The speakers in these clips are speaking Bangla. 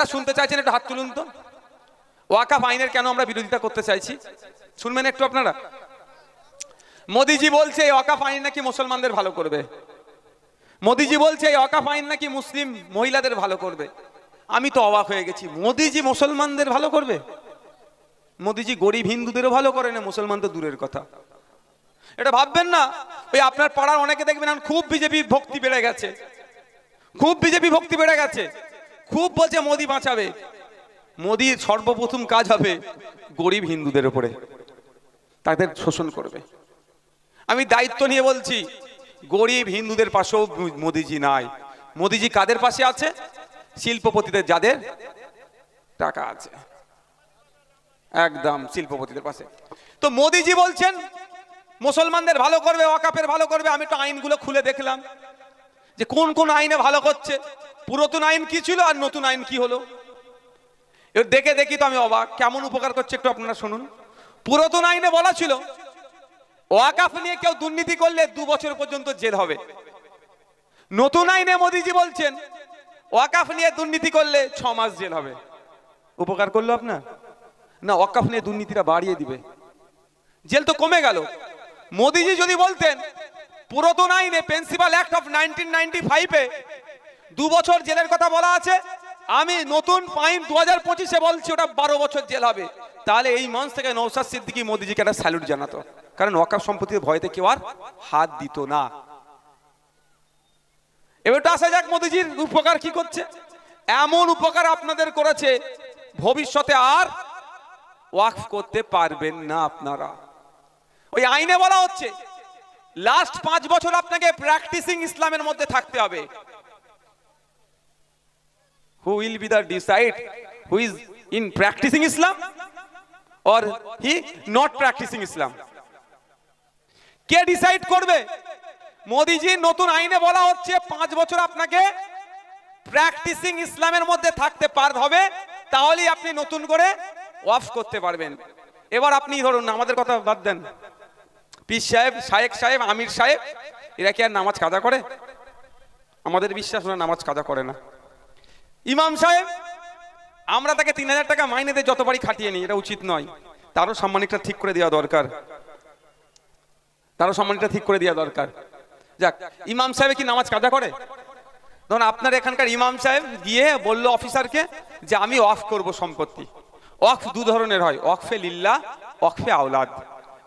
শুনতে চাইছেন একটু হাত তুলুন তো। ওয়াকাফ আইনের কেন আমরা বিরোধিতা করতে চাইছি শুনবেন একটু আপনারা। মোদিজি বলছে এই ওয়াকাফ আইন নাকি মুসলমানদের ভালো করবে। মোদিজি বলছে এই ওয়াকাফ আইন নাকি মুসলিম মহিলাদের ভালো করবে। আমি তো অবাক হয়ে গেছি, মোদিজি মুসলমানদের ভালো করবে? মোদিজি গরিব হিন্দুদেরও ভালো করে না, মুসলমান তো দূরের কথা। এটা ভাববেন না। ওই আপনার পাড়ার অনেকে দেখবেন খুব বিজেপি ভক্তি বেড়ে গেছে, খুব বিজেপি ভক্তি বেড়ে গেছে, খুব বলছে মোদি বাঁচাবে। মোদির সর্বপ্রথম কাজ হবে গরিব হিন্দুদের উপরে, তাদের শোষণ করবে। আমি দায়িত্ব নিয়ে বলছি, গরিব হিন্দুদের পাশেও মোদিজি নাই। মোদিজি কাদের পাশে আছে? শিল্পপতিদের, যাদের টাকা আছে, একদম শিল্পপতিদের পাশে। তো মোদিজি বলছেন মুসলমানদের ভালো করবে, ওয়াকাফের ভালো করবে। আমি তো আইনগুলো খুলে দেখলাম যে কোন কোন আইনে ভালো করছে। পুরাতন আইন কি ছিল আর নতুন আইন কি হলো, এবার দেখে দেখি তো আমি অবাক। কেমন উপকার করছে একটু আপনারা শুনুন। পুরাতন আইনে বলা ছিল ওয়াকাফ নিয়ে কেউ দুর্নীতি করলে 2 বছর পর্যন্ত জেল হবে। নতুন আইনে মোদিজি বলছেন ওয়াকাফ নিয়ে দুর্নীতি করলে 6 মাস জেল হবে। উপকার করলো আপনার? না, ওয়াকাফ নিয়ে দুর্নীতিটা বাড়িয়ে দিবে, জেল তো কমে গেল। মোদিজি যদি বলতেন পুরাতন আইনে প্রিন্সিপাল অ্যাক্ট অফ 1995-এ 2 বছর জেলের কথা বলা আছে, আমি নতুন আইন 2025-এ বলছি ওটা 12 বছর জেল হবে, তাহলে এই মঞ্চ থেকে নওশাদ সিদ্দিকী মোদিজিকে একটা স্যালুট জানাতো। কারণ ওয়াকাফ সম্পত্তির ভয়তে কেউ আর হাত দিত না। এবারটা আসা যাক মোদিজির উপকার কি করছে। এমন উপকার আপনাদের করেছে, ভবিষ্যতে আর ওয়াকফ করতে পারবেন না আপনারা। ওই আইনে বলা হচ্ছে লাস্ট 5 বছর আপনাকে প্র্যাকটিসিং ইসলামের মধ্যে থাকতে হবে। Who will be the decide who is in practicing Islam or he not practicing Islam? K decide করবে? মোদিজি নতুন আইনে বলা হচ্ছে 5 বছর আপনাকে প্র্যাকটিসিং ইসলামের মধ্যে থাকতে পারতে হবে, তাহলেই আপনি নতুন করে ওয়াকফ করতে পারবেন। এবার আপনি ধরুন, আমাদের কথা বাদ দেন, পীর সাহেব, শায়েখ সাহেব, আমির সাহেব, এরা কি আর নামাজ কাজা করে? আমাদের বিশ্বাস ওরা নামাজ কাজা করে না। ইমাম সাহেব, আমরা তাকে 3000 টাকা মাইনে দিয়ে যতবারই খাটিয়ে নিই, এটা উচিত নয়। তারও সম্মানিকটা ঠিক করে দেওয়া দরকার, তারও সম্মানিকটা ঠিক করে দেওয়া দরকার। যাক, ইমাম সাহেব কি নামাজ কাজা করে? ধরুন আপনার এখানকার ইমাম সাহেব গিয়ে বলল অফিসারকে যে আমি ওয়াকফ করব সম্পত্তি। ওয়াকফ 2 ধরনের হয়, ওয়াকফে লিল্লাহ, ওয়াকফে আওলাদ।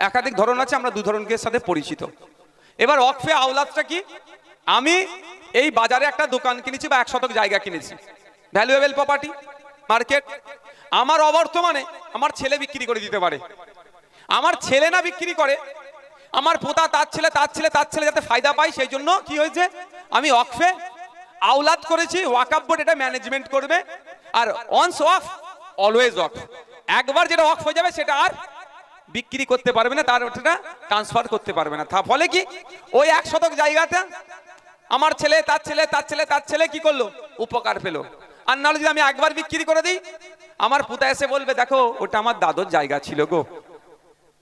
একাধিক ধরন আছে, আমরা 2 ধরনের সাথে পরিচিত। এবার ওয়াকফে আওলাদটা কি? আমি এই বাজারে একটা দোকান কিনেছি বা 1 শতক জায়গা কিনেছি, ভ্যালুয়েবল প্রপার্টি, মার্কেট। আমার অবর্তমানে আমার ছেলে বিক্রি করে দিতে পারে। আমার ছেলে না বিক্রি করে, আমার পোতা তার ছেলে তার ছেলে তার ছেলে যাতে ফায়দা পায়, সেই জন্য কি হয়েছে, আমি ওয়াকফে আওলাদ করেছি। ওয়াকফ বোর্ড এটা ম্যানেজমেন্ট করবে। আর ওয়ান্স ওয়াকফ অলওয়েজ ওয়াকফ, একবার যেটা ওয়াকফ হয়ে যাবে সেটা আর বিক্রি করতে পারবে না, তার ওটা ট্রান্সফার করতে পারবে না। তার ফলে কি, ওই 1 শতক জায়গাটা আমার ছেলে তার ছেলে তার ছেলে তার ছেলে কি করলো, উপকার পেলো। আর নাহলে যদি আমি একবার বিক্রি করে দিই, আমার পুতা এসে বলবে দেখো ওটা আমার দাদুর জায়গা ছিল গো,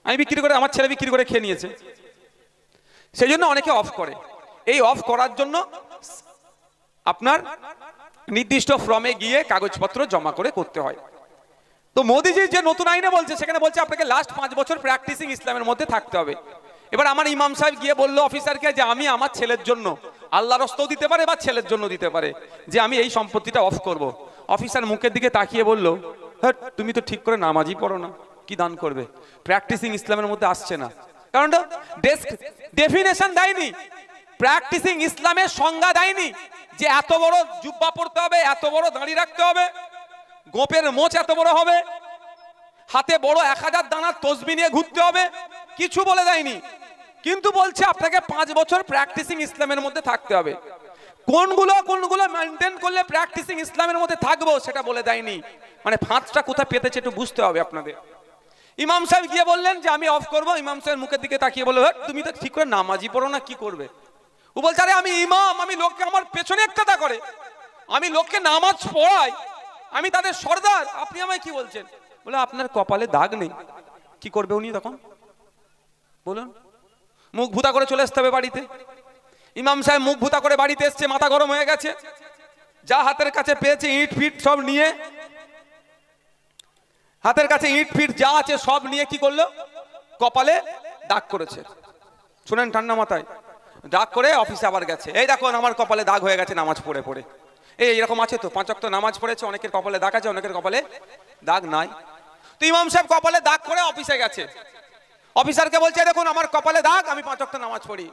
আমি বিক্রি করে, আমার ছেলে বিক্রি করে খেয়ে নিয়েছে। সেই জন্য অনেকে অফ করে। এই অফ করার জন্য আপনার নির্দিষ্ট ফর্মে গিয়ে কাগজপত্র জমা করে করতে হয়। তো মোদিজি যে নতুন আইনে বলছে, সেখানে বলছে আপনাকে লাস্ট 5 বছর প্র্যাকটিসিং ইসলামের মধ্যে থাকতে হবে। এবার আমার ইমাম সাহেব গিয়ে বললো অফিসারকে যে আমি আমার ছেলের জন্য, আল্লাহর রাস্তাও দিতে পারে বা ছেলের জন্য দিতে পারে, যে আমি এই সম্পত্তিটা অফ করব। অফিসার মুখের দিকে তাকিয়ে বলল, হ্যাঁ তুমি তো ঠিক করে নামাজই পড়ো না, কি দান করবে? প্র্যাকটিসিং ইসলামের মধ্যে আসছে না, কারণ ডেফিনেশন দেয়নি, প্র্যাকটিসিং ইসলামের সংজ্ঞা দেয়নি যে এত বড় জুব্বা পড়তে হবে, এত বড় দাড়ি রাখতে হবে, গোপের মোচ এত বড় হবে, হাতে বড় 1000 দানার তসবি নিয়ে ঘুরতে হবে, কিছু বলে দেয়নি। কিন্তু বলছে আপনাকে 5 বছর প্র্যাকটিসিং ইসলামের মধ্যে থাকতে হবে। কোনগুলো মেনটেন করলে প্র্যাকটিসিং ইসলামের মধ্যে থাকবো সেটা বলে দেয়নি। মানে ফাঁদটা কোথায় পেতেছে একটু বুঝতে হবে আপনাদের। ইমাম সাহেব গিয়ে বললেন যে আমি অফ করব। ইমাম সাহেব মুখের দিকে তাকিয়ে বলল, তুমি তো ঠিক করে নামাজই পড়ো না, কি করবে? ও বলছে আরে আমি ইমাম, আমি লোককে, আমার পেছনে একটা করে, আমি লোককে নামাজ পড়াই, আমি তাদের সর্দার, আপনি আমায় কি বলছেন? বলে আপনার কপালে দাগ নেই। কি করবে উনি তখন বলুন? মুখ ভুতা করে চলে আসতে হবে বাড়িতে। ইমাম সাহেব মুখ ভুতা করে বাড়িতে এসছে, মাথা গরম হয়ে গেছে, যা হাতের কাছে পেয়েছে ইট ফিট সব নিয়ে, হাতের কাছে ইট ফিট যা আছে সব নিয়ে কি করলো, কপালে দাগ করেছে। শুনেন ঠান্ডা মাথায়, দাগ করে অফিসে আবার গেছে, এই দেখো আমার কপালে দাগ হয়ে গেছে নামাজ পড়ে পড়ে। এইরকম আছে তো, 5 ওয়াক্ত নামাজ পড়েছে, অনেকের কপালে দাগ আছে, অনেকের কপালে দাগ নাই। তো ইমাম সাহেব কপালে দাগ করে অফিসে গেছে, অফিসারকে বলছে দেখুন আমার কপালে দাগ, আমি 5 ওয়াক্ত নামাজ পড়ি।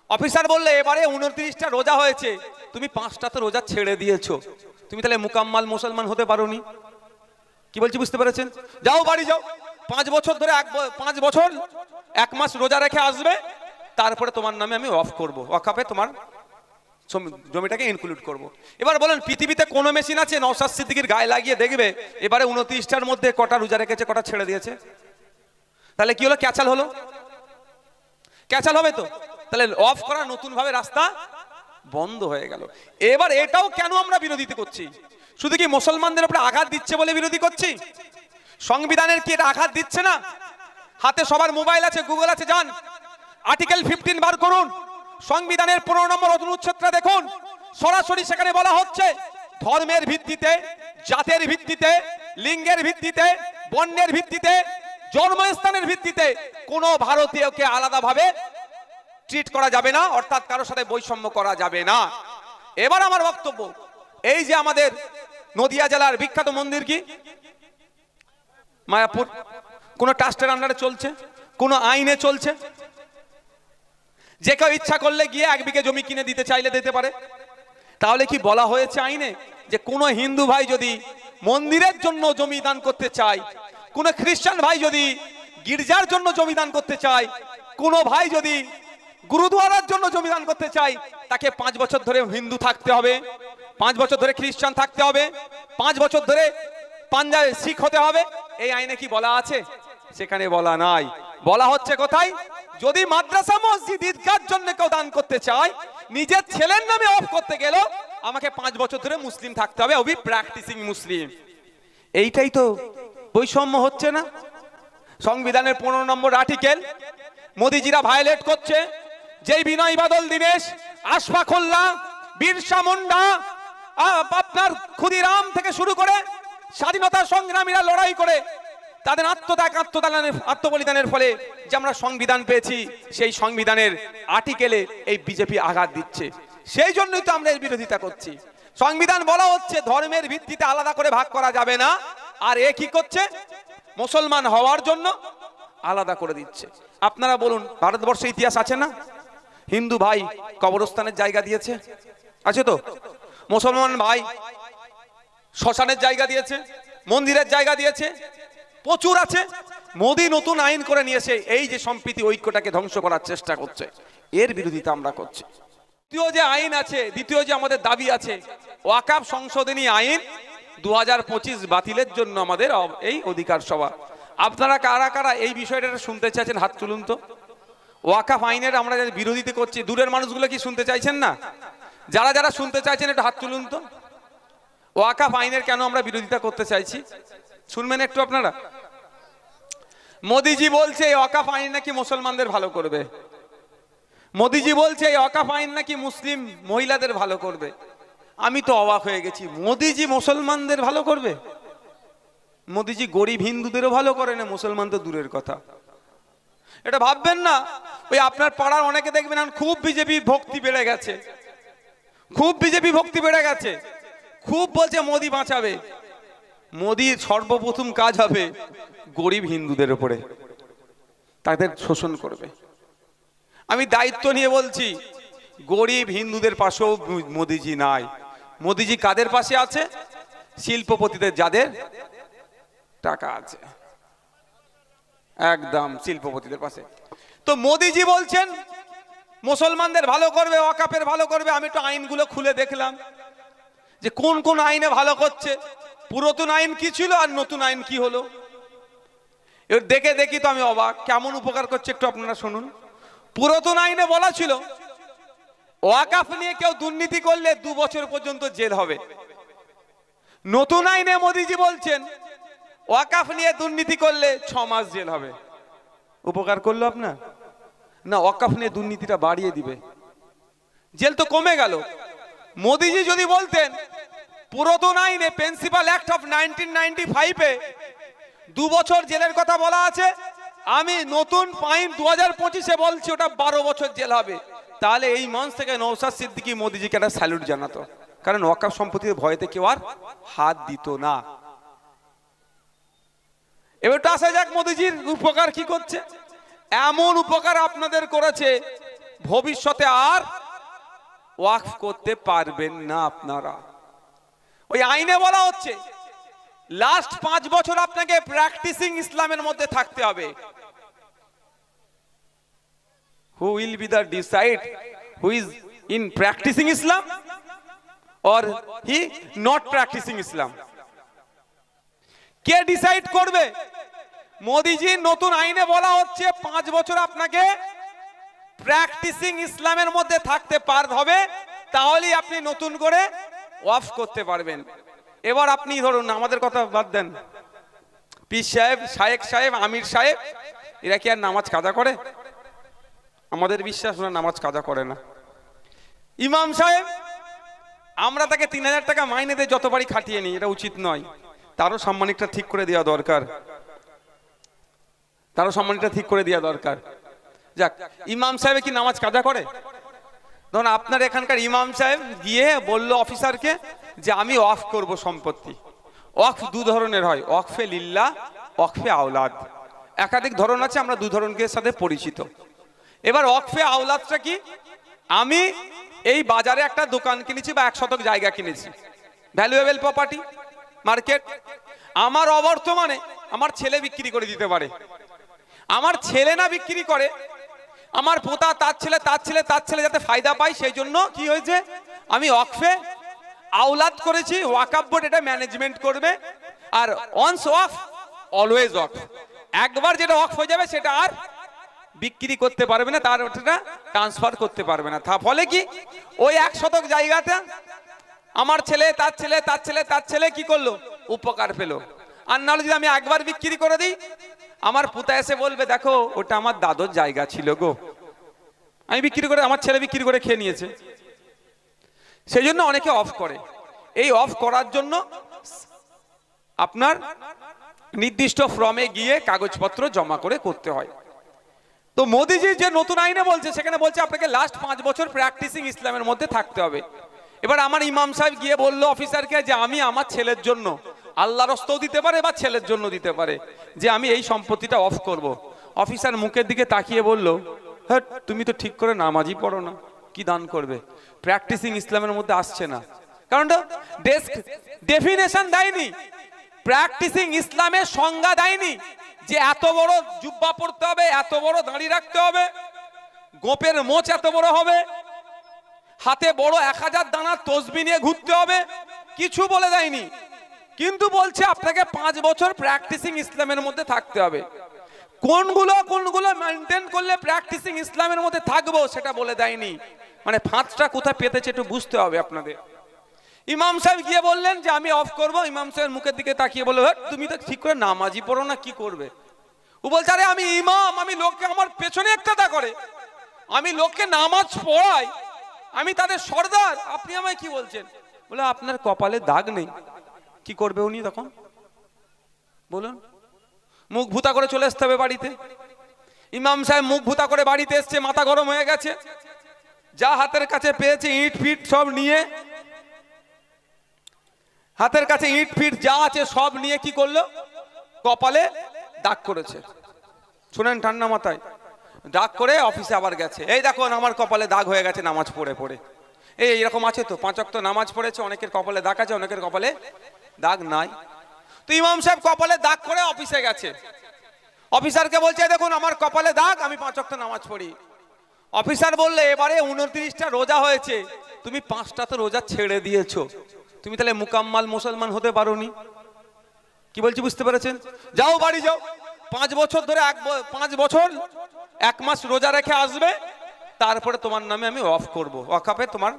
অফিসার বললে এবারে 29টা রোজা হয়েছে, তুমি 5টা তো রোজা ছেড়ে দিয়েছো, তুমি তাহলে মুকাম্মাল মুসলমান হতে পারোনি। কি বলছি বুঝতে পেরেছেন? যাও বাড়ি যাও, 5 বছর ধরে 5 বছর 1 মাস রোজা রেখে আসবে, তারপরে তোমার নামে আমি অফ করব, ওয়াকাফে তোমার জমিটাকে ইনক্লুড করব। এবার বলেন পৃথিবীতে কোন মেশিন আছে নওশাদ সিদ্দিকীর গায়ে লাগিয়ে দেখবে এবারে 29টার মধ্যে কটা রোজা রেখেছে, কটা ছেড়ে দিয়েছে? তাহলে কি হলো? ক্যাচাল হলো, ক্যাচাল হবে তো। তাহলে অফ করা নতুন ভাবে রাস্তা বন্ধ হয়ে গেল। এবার এটাও কেন আমরা বিরোধিতা করছি? শুধু কি মুসলমানদের উপরে আঘাত দিচ্ছে বলে বিরোধী করছি? সংবিধানের কি এটা আঘাত দিচ্ছে না? হাতে সবার মোবাইল আছে, গুগল আছে, যান আর্টিকেল 15 বার করুন, সংবিধানের 15 নম্বর অনুচ্ছেদটা দেখুন, সরাসরি সেখানে বলা হচ্ছে ধর্মের ভিত্তিতে, জাতের ভিত্তিতে, লিঙ্গের ভিত্তিতে, বর্ণের ভিত্তিতে, জন্মস্থানের ভিত্তিতে কোনো ভারতীয়কে আলাদাভাবে ট্রিট করা যাবে না, অর্থাৎ কারোর সাথে বৈষম্য করা যাবে না। এবার আমার বক্তব্য, এই যে আমাদের নদিয়া জেলার বিখ্যাত মন্দির কি মায়াপুর, কোন ট্রাস্টের আন্ডারে চলছে, কোন আইনে চলছে? যে কেউ ইচ্ছা করলে গিয়ে 1 বিঘে জমি কিনে দিতে চাইলে দিতে পারে। তাহলে কি বলা হয়েছে আইনে যে কোন হিন্দু ভাই যদি মন্দিরের জন্য জমি দান করতে চায়, কোন খ্রিস্টান ভাই যদি গির্জার জন্য জমি দান করতে চায়, কোন ভাই যদি গুরুদুয়ারার জন্য জমি দান করতে চায়, তাকে 5 বছর ধরে হিন্দু থাকতে হবে, 5 বছর ধরে খ্রিস্টান থাকতে হবে, 5 বছর ধরে পাঞ্জাবে শিখ হতে হবে? এই আইনে কি বলা আছে? সেখানে বলা নাই। বলা হচ্ছে কোথায়? যদি মাদ্রাসা মসজিদ ঈদগাহর জন্য কেউ দান করতে চায়, নিজের ছেলের নামে অফ করতে গেল, আমাকে 5 বছর ধরে মুসলিম থাকতে হবে, ওবি প্র্যাকটিসিং মুসলিম। এইটাই তো বৈষম্য হচ্ছে না? সংবিধানের 15 নম্বর আর্টিকেল মোদিজিরা ভায়োলেট করছে। যেই বিনয় বাদল দীনেশ, আশফাক উল্লাহ, বিরসা মুন্ডা, আপনার ক্ষুদিরাম থেকে শুরু করে স্বাধীনতা সংগ্রামীরা লড়াই করে তাদের আত্মবলিদানের ফলে যে আমরা সংবিধান পেয়েছি, সেই সংবিধানের আর্টিকেলে এই বিজেপি আঘাত দিচ্ছে। সেই জন্যই তো আমরা এর বিরোধিতা করছি। সংবিধান বলা হচ্ছে ধর্মের ভিত্তিতে আলাদা করে ভাগ করা যাবে না, আর এ কি করছে? মুসলমান হওয়ার জন্য আলাদা করে দিচ্ছে। আপনারা বলুন, ভারতবর্ষে ইতিহাস আছে না? হিন্দু ভাই কবরস্থানের জায়গা দিয়েছে, আছে তো? মুসলমান ভাই শ্মশানের জায়গা দিয়েছে, মন্দিরের জায়গা দিয়েছে, প্রচুর আছে। মোদি নতুন আইন করে নিয়েছে, এই যে সম্প্রীতি ঐক্যটাকে ধ্বংস করার চেষ্টা করছে, এর বিরোধিতা আমরা করছি। দ্বিতীয় যে আইন আছে, দ্বিতীয় যে আমাদের দাবি আছে, ওয়াকাফ সংশোধনী আইন 2025 বাতিলের জন্য আমাদের এই অধিকার সভা। আপনারা কারা কারা এই বিষয়টা শুনতে চাইছেন হাত তুলুন তো। ওয়াকাফ আইনের আমরা যে বিরোধিতা করছি, দূরের মানুষগুলো কি শুনতে চাইছেন না? যারা যারা শুনতে চাইছেন একটু হাত তুলুন তো। ওয়াকাফ আইনের কেন আমরা বিরোধিতা করতে চাইছি শুনবেন একটু আপনারা। মোদিজি বলছে এই ওয়াকাফ আইন নাকি মুসলমানদের ভালো করবে। মোদিজি বলছে এই ওয়াকাফ আইন নাকি মুসলিম মহিলাদের ভালো করবে। আমি তো অবাক হয়ে গেছি, মোদিজি মুসলমানদের ভালো করবে? মোদিজি গরিব হিন্দুদেরও ভালো করে না, মুসলমান তো দূরের কথা। এটা ভাববেন না। ওই আপনার পাড়ার অনেকে দেখবেন খুব বিজেপি ভক্তি বেড়ে গেছে, খুব বিজেপি ভক্তি বেড়ে গেছে, খুব বলছে মোদি বাঁচাবে। মোদির সর্বপ্রথম কাজ হবে গরিব হিন্দুদের উপরে, তাদের শোষণ করবে। আমি দায়িত্ব নিয়ে বলছি, গরিব হিন্দুদের পাশেও মোদিজি নাই। মোদিজি কাদের পাশে আছে? শিল্পপতিদের, যাদের টাকা আছে, একদম শিল্পপতিদের পাশে। তো মোদিজি বলছেন মুসলমানদের ভালো করবে, ওয়াকাফের ভালো করবে। আমি তো আইনগুলো খুলে দেখলাম যে কোন কোন আইনে ভালো করছে। পুরাতন আইন কি ছিল আর নতুন আইন কি হলো, এবার দেখে দেখি তো আমি অবাক। কেমন উপকার করছে একটু আপনারা শুনুন। পুরাতন আইনে বলা ছিল ওয়াকাফ নিয়ে কেউ দুর্নীতি করলে 2 বছর পর্যন্ত জেল হবে। নতুন আইনে মোদিজি বলছেন ওয়াকাফ নিয়ে দুর্নীতি করলে 6 মাস জেল হবে। উপকার করলো আপনার? না, ওয়াকাফ নিয়ে দুর্নীতিটা বাড়িয়ে দিবে, জেল তো কমে গেল। মোদিজি যদি বলতেন পুরাতন আইনে প্রিন্সিপাল অ্যাক্ট অফ 1995-এ 2 বছর জেলের কথা বলা আছে। আমি নতুন আইন 2025-এ বলছি ওটা 12 বছর জেল হবে। তাহলে এই মঞ্চ থেকে নওশাদ সিদ্দিকী মোদিজিকে একটা স্যালুট জানাতো, কারণ ওয়াকফ সম্পত্তির ভয়েতে কেউ আর হাত দিত না। এবার তো আসা যাক মোদিজির উপকার কি করছে। এমন উপকার আপনাদের করেছে, ভবিষ্যতে আর ওয়াকফ করতে পারবেন না আপনারা। ওই আইনে বলা হচ্ছে লাস্ট 5 বছর আপনাকে প্র্যাকটিসিং ইসলামের মধ্যে থাকতে হবে। Who will be the decide who is in practicing Islam or he not practicing Islam? কে ডিসাইড করবে? মোদিজির নতুন আইনে বলা হচ্ছে 5 বছর আপনাকে প্র্যাকটিসিং ইসলামের মধ্যে থাকতে পারতে হবে, তাহলেই আপনি নতুন করে ওয়াকফ করতে পারবেন। এবার আপনি ধরুন, আমাদের কথা বাদ দেন, পীর সাহেব, শায়েখ সাহেব, আমির সাহেব, এরা কি আর নামাজ কাজা করে? আমাদের বিশ্বাস ওরা নামাজ কাজা করে না। ইমাম সাহেব, আমরা তাকে 3000 টাকা মাইনে দিয়ে যতবারই খাটিয়ে নিই, এটা উচিত নয়। তারও সম্মানিকটা ঠিক করে দেওয়া দরকার, তারও সম্মানিকটা ঠিক করে দেওয়া দরকার। যাক, ইমাম সাহেব কি নামাজ কাজা করে? ধরুন আপনার এখানকার ইমাম সাহেব গিয়ে বলল অফিসারকে যে আমি ওয়াকফ করব সম্পত্তি। ওয়াকফ 2 ধরনের হয়, ওয়াকফে লিল্লাহ, ওয়াকফে আওলাদ। একাধিক ধরন আছে, আমরা 2 ধরনের সাথে পরিচিত। এবার ওয়াকফে আওলাদটা কি? আমি এই বাজারে একটা দোকান কিনেছি বা 1 শতক জায়গা কিনেছি, ভ্যালুয়েবল প্রপার্টি, মার্কেট। আমার অবর্তমানে আমার ছেলে বিক্রি করে দিতে পারে। আমার ছেলে না বিক্রি করে, আমার পোতা তার ছেলে তার ছেলে তার ছেলে যাতে ফায়দা পায়, সেই জন্য কি হয়েছে, আমি ওয়াকফে আওলাদ করেছি। ওয়াকফ বোর্ড এটা ম্যানেজমেন্ট করবে। আর ওয়ান্স ওয়াকফ অলওয়েজ ওয়াকফ। একবার যেটা ওয়াকফ হয়ে যাবে সেটা আর বিক্রি করতে পারবে না, তার ওটা ট্রান্সফার করতে পারবে না। তার ফলে কি, ওই 1 শতক জায়গাটা আমার ছেলে তার ছেলে তার ছেলে তার ছেলে কি করলো, উপকার পেল। আর নাহলে যদি আমি একবার বিক্রি করে দিই, আমার পুতা এসে বলবে দেখো ওটা আমার দাদুর জায়গা ছিল গো, আমি বিক্রি করে, আমার ছেলে বিক্রি করে খেয়ে নিয়েছে। সেই জন্য অনেকে অফ করে। এই অফ করার জন্য আপনার নির্দিষ্ট ফর্মে গিয়ে কাগজপত্র জমা করে করতে হয়। তো মোদিজি যে নতুন আইনে বলছে, সেখানে বলছে আপনাকে লাস্ট 5 বছর প্র্যাকটিসিং ইসলামের মধ্যে থাকতে হবে। এবার আমার ইমাম সাহেব গিয়ে বললো অফিসারকে যে আমি আমার ছেলের জন্য, আল্লাহর রাস্তাও দিতে পারে বা ছেলের জন্য দিতে পারে, যে আমি এই সম্পত্তিটা অফ করব। অফিসার মুখের দিকে তাকিয়ে বলল, হ্যাঁ তুমি তো ঠিক করে নামাজই পড়ো না, কি দান করবে? প্র্যাকটিসিং ইসলামের মধ্যে আসছে না, কারণ ডেস্ক ডেফিনেশন দেয়নি, প্র্যাকটিসিং ইসলামের সংজ্ঞা দেয়নি যে এত বড় জুব্বা পড়তে হবে, এত বড় দাড়ি রাখতে হবে, গোপের মোচ এত বড় হবে, হাতে বড় 1000 দানা তসবিহ নিয়ে ঘুরতে হবে, কিছু বলে দেয়নি। কিন্তু বলছে আপনাকে 5 বছর প্র্যাকটিসিং ইসলামের মধ্যে থাকতে হবে। কোনগুলো মেনটেন করলে প্র্যাকটিসিং ইসলামের মধ্যে থাকবো সেটা বলে দেয়নি। মানে ফাঁদটা কোথায় পেতেছে একটু বুঝতে হবে আপনাদের। ইমাম সাহেব গিয়ে বললেন যে আমি অফ করব। ইমাম সাহেবের মুখের দিকে তাকিয়ে বলল, তুমি তো ঠিক করে নামাজই পড়ো না, কি করবে? ও বলছে আরে আমি ইমাম, আমি লোককে, আমার পেছনে একটা করে, আমি লোককে নামাজ পড়াই, আমি তাদের সর্দার, আপনি আমায় কি বলছেন? বলে আপনার কপালে দাগ নেই, কি করবে উনি তখন বলুন? মুখ ভুতা করে চলে আসতে হবে বাড়িতে। ইমাম সাহেব মুখ ভুতা করে বাড়িতে এসছে, মাথা গরম হয়ে গেছে, যা হাতের কাছে পেয়েছে ইট ফিট সব নিয়ে, হাতের কাছে ইট ফিট যা আছে সব নিয়ে কি করলো, কপালে দাগ করেছে। শুনেন ঠান্ডা মাথায়, দাগ করে অফিসে আবার গেছে, এই দেখো আমার কপালে দাগ হয়ে গেছে নামাজ পড়ে পড়ে। এইরকম আছে তো, 5 ওয়াক্ত নামাজ পড়েছে, অনেকের কপালে দাগ আছে, অনেকের কপালে দাগ নাই। তো ইমাম সাহেব কপালে দাগ করে অফিসে গেছে, অফিসারকে বলছে দেখুন আমার কপালে দাগ, আমি 5 ওয়াক্ত নামাজ পড়ি। অফিসার বললে এবারে 29টা রোজা হয়েছে, তুমি 5টা তো রোজা ছেড়ে দিয়েছো, তুমি তাহলে মুকাম্মাল মুসলমান হতে পারোনি। কি বলছি বুঝতে পেরেছেন? যাও বাড়ি যাও, 5 বছর ধরে 5 বছর 1 মাস রোজা রেখে আসবে, তারপরে তোমার নামে আমি অফ করব, ওয়াকফে তোমার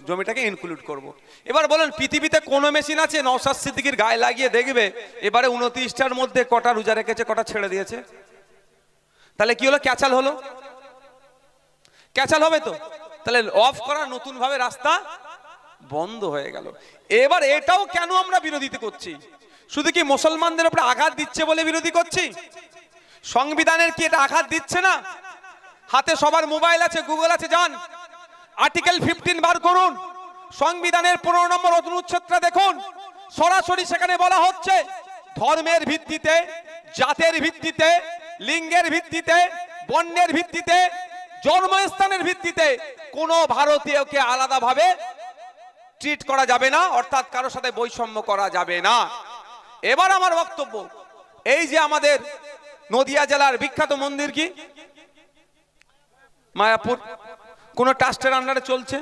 জমিটাকে ইনক্লুড করব। এবার বলেন পৃথিবীতে কোন মেশিন আছে নওশাদ সিদ্দিকীর গায়ে লাগিয়ে দেখবে এবারে 29টার মধ্যে কটা রোজা রেখেছে, কটা ছেড়ে দিয়েছে? তাহলে কি হলো? ক্যাচাল হলো, ক্যাচাল হবে তো। তাহলে অফ করার নতুন ভাবে রাস্তা বন্ধ হয়ে গেল। এবার এটাও কেন আমরা বিরোধিতা করছি? শুধু কি মুসলমানদের উপরে আঘাত দিচ্ছে বলে বিরোধী করছি? সংবিধানের কি এটা আঘাত দিচ্ছে না? হাতে সবার মোবাইল আছে, গুগল আছে, যান আর্টিকেল 15 বার করুন, সংবিধানের 15 নম্বর অনুচ্ছেদটা দেখুন। সরাসরি সেখানে বলা হচ্ছে ধর্মের ভিত্তিতে, জাতের ভিত্তিতে, লিঙ্গের ভিত্তিতে, বর্ণের ভিত্তিতে, জন্মস্থানের ভিত্তিতে কোনো ভারতীয়কে আলাদাভাবে ট্রিট করা যাবে না, অর্থাৎ কারোর সাথে বৈষম্য করা যাবে না। এবার আমার বক্তব্য, এই যে আমাদের নদিয়া জেলার বিখ্যাত মন্দির কি মায়াপুর, কোন ট্রাস্টের আন্ডারে চলছে,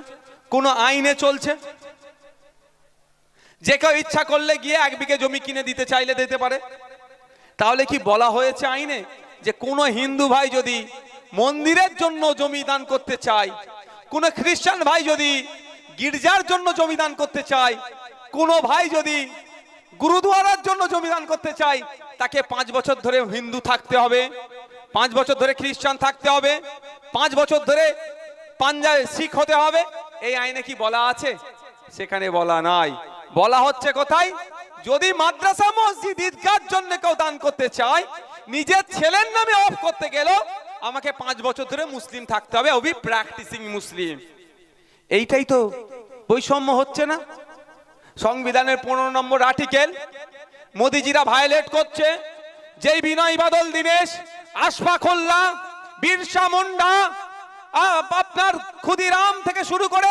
কোন আইনে চলছে? যে কেউ ইচ্ছা করলে গিয়ে 1 বিঘে জমি কিনে দিতে চাইলে দিতে পারে। তাহলে কি বলা হয়েছে আইনে যে কোন হিন্দু ভাই যদি মন্দিরের জন্য জমি দান করতে চায়, কোন খ্রিস্টান ভাই যদি গির্জার জন্য জমি দান করতে চায়, কোন ভাই যদি গুরুদুয়ারার জন্য জমি দান করতে চায়, তাকে 5 বছর ধরে হিন্দু থাকতে হবে, 5 বছর ধরে খ্রিস্টান থাকতে হবে, 5 বছর ধরে পাঞ্জাবে শিখ হতে হবে? এই আইনে কি বলা আছে? সেখানে বলা নাই। বলা হচ্ছে কোথায়? যদি মাদ্রাসা মসজিদ ঈদগাহর জন্য কেউ দান করতে চায়, নিজের ছেলের নামে অফ করতে গেল, আমাকে 5 বছর ধরে মুসলিম থাকতে হবে, ওবি প্র্যাকটিসিং মুসলিম। এইটাই তো বৈষম্য হচ্ছে না? সংবিধানের 15 নম্বর আর্টিকেল মোদিজিরা ভায়োলেট করছে। যেই বিনয় বাদল দীনেশ, আশফাক উল্লাহ, বিরসা মুন্ডা, আপনার ক্ষুদিরাম থেকে শুরু করে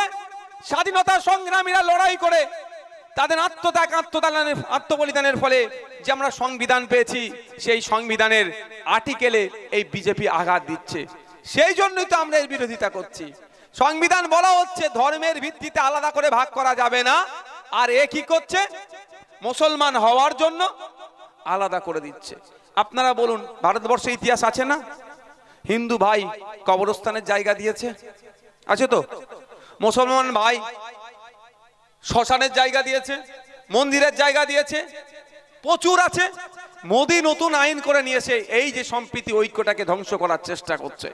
স্বাধীনতা সংগ্রামীরা লড়াই করে তাদের আত্মবলিদানের ফলে যে আমরা সংবিধান পেয়েছি, সেই সংবিধানের আর্টিকেলে এই বিজেপি আঘাত দিচ্ছে। সেই জন্যই তো আমরা এর বিরোধিতা করছি। সংবিধান বলা হচ্ছে ধর্মের ভিত্তিতে আলাদা করে ভাগ করা যাবে না, আর এ কি করছে? মুসলমান হওয়ার জন্য আলাদা করে দিচ্ছে। আপনারা বলুন, ভারতবর্ষে ইতিহাস আছে না? হিন্দু ভাই কবরস্থানের জায়গা দিয়েছে, আছে তো? মুসলমান ভাই শ্মশানের জায়গা দিয়েছে, মন্দিরের জায়গা দিয়েছে, প্রচুর আছে। মোদি নতুন আইন করে নিয়েছে, এই যে সম্প্রীতি ঐক্যটাকে ধ্বংস করার চেষ্টা করছে,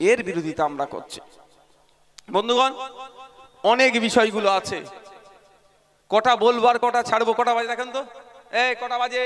এর বিরোধিতা আমরা করছি। বন্ধুগণ, অনেক বিষয়গুলো আছে, কটা বলবো আর কটা ছাড়বো? কটা বাজে দেখেন তো, এই কটা বাজে?